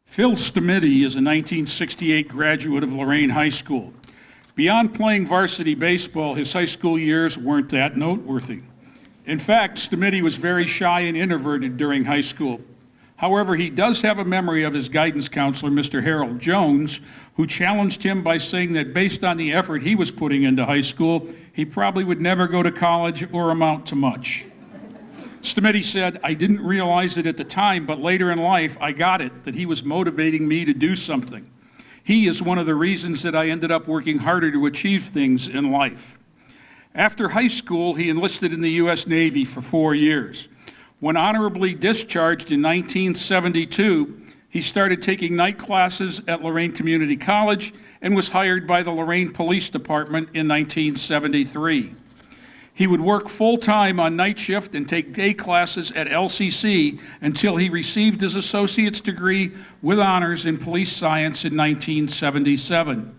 Phil Stammitti is a 1968 graduate of Lorain High School. Beyond playing varsity baseball, his high school years weren't that noteworthy. In fact, Stammitti was very shy and introverted during high school. However, he does have a memory of his guidance counselor, Mr. Harold Jones, who challenged him by saying that based on the effort he was putting into high school, he probably would never go to college or amount to much. Stammitti said, "I didn't realize it at the time, but later in life, I got it, that he was motivating me to do something. He is one of the reasons that I ended up working harder to achieve things in life." After high school, he enlisted in the U.S. Navy for 4 years. When honorably discharged in 1972, he started taking night classes at Lorain Community College and was hired by the Lorain Police Department in 1973. He would work full-time on night shift and take day classes at LCC until he received his associate's degree with honors in police science in 1977.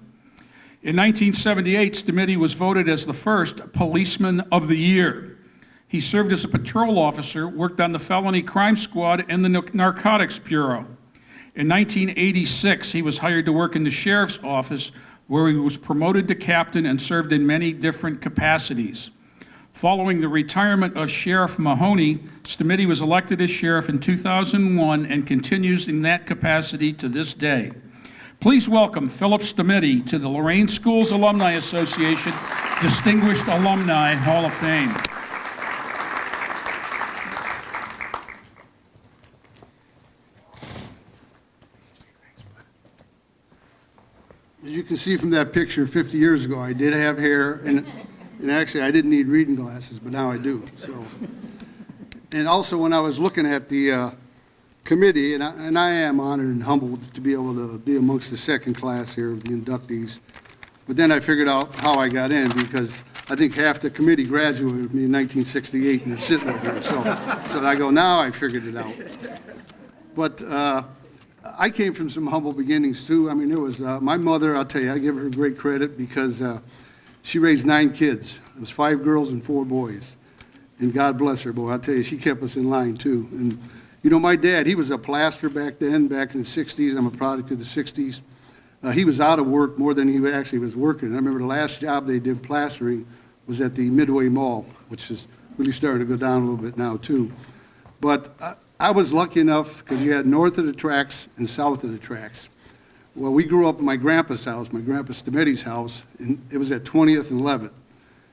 In 1978, Stammitti was voted as the first Policeman of the Year. He served as a patrol officer, worked on the Felony Crime Squad and the Narcotics Bureau. In 1986, he was hired to work in the Sheriff's Office, where he was promoted to captain and served in many different capacities. Following the retirement of Sheriff Mahoney, Stammitti was elected as sheriff in 2001 and continues in that capacity to this day. Please welcome Phillip Stammitti to the Lorain Schools Alumni Association Distinguished Alumni Hall of Fame. As you can see from that picture, 50 years ago, I did have hair, and actually I didn't need reading glasses, but now I do. So, and also when I was looking at the committee, and I am honored and humbled to be able to be amongst the second class here of the inductees, but then I figured out how I got in, because I think half the committee graduated with me in 1968 and they're sitting over here. So I go, now I figured it out. But I came from some humble beginnings too. I mean, it was my mother, I'll tell you, I give her great credit, because she raised 9 kids. It was 5 girls and 4 boys. And God bless her, boy. I'll tell you, she kept us in line too. And you know, my dad, he was a plasterer back then, back in the 60s. I'm a product of the 60s. He was out of work more than he actually was working. I remember the last job they did plastering was at the Midway Mall, which is really starting to go down a little bit now too. But I was lucky enough, because you had north of the tracks and south of the tracks. Well, we grew up in my grandpa's house, my grandpa Stammitti's house, and it was at 20th and 11th.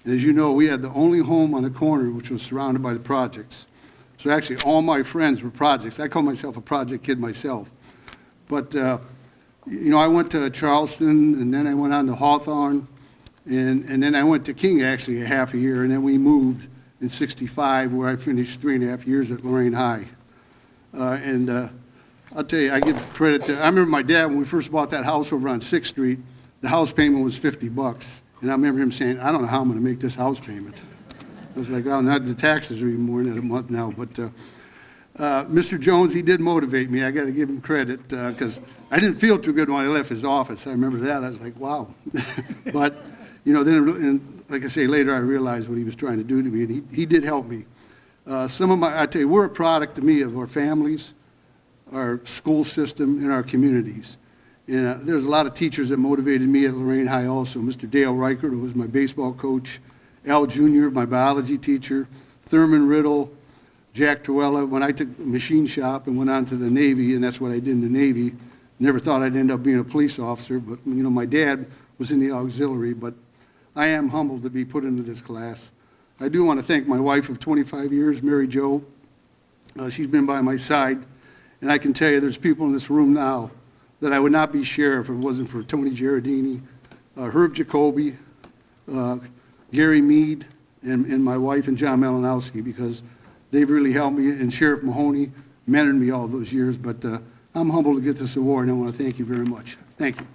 And as you know, we had the only home on the corner which was surrounded by the projects. So actually, all my friends were projects. I call myself a project kid myself. But, you know, I went to Charleston, and then I went on to Hawthorne, and then I went to King actually a half a year, and then we moved in '65, where I finished 3.5 years at Lorain High. I'll tell you, I give credit to, I remember my dad, when we first bought that house over on 6th Street, the house payment was $50. And I remember him saying, "I don't know how I'm going to make this house payment." I was like, "Oh, not the taxes are even more than a month now." But Mr. Jones, he did motivate me. I got to give him credit, because I didn't feel too good when I left his office. I remember that. I was like, wow. But, you know, then, and like I say, later I realized what he was trying to do to me, and he did help me. Some of my, I tell you, we're a product to me of our families, our school system, and our communities. And there's a lot of teachers that motivated me at Lorain High also. Mr. Dale Reichert, who was my baseball coach, Al Jr., my biology teacher, Thurman Riddle, Jack Torella. When I took machine shop and went on to the Navy, and that's what I did in the Navy, never thought I'd end up being a police officer, but you know, my dad was in the auxiliary, but I am humbled to be put into this class. I do want to thank my wife of 25 years, Mary Jo. She's been by my side, and I can tell you there's people in this room now that I would not be sheriff if it wasn't for Tony Giardini, Herb Jacoby, Gary Mead, and my wife and John Malinowski, because they've really helped me, and Sheriff Mahoney mentored me all those years. But I'm humbled to get this award, and I want to thank you very much. Thank you.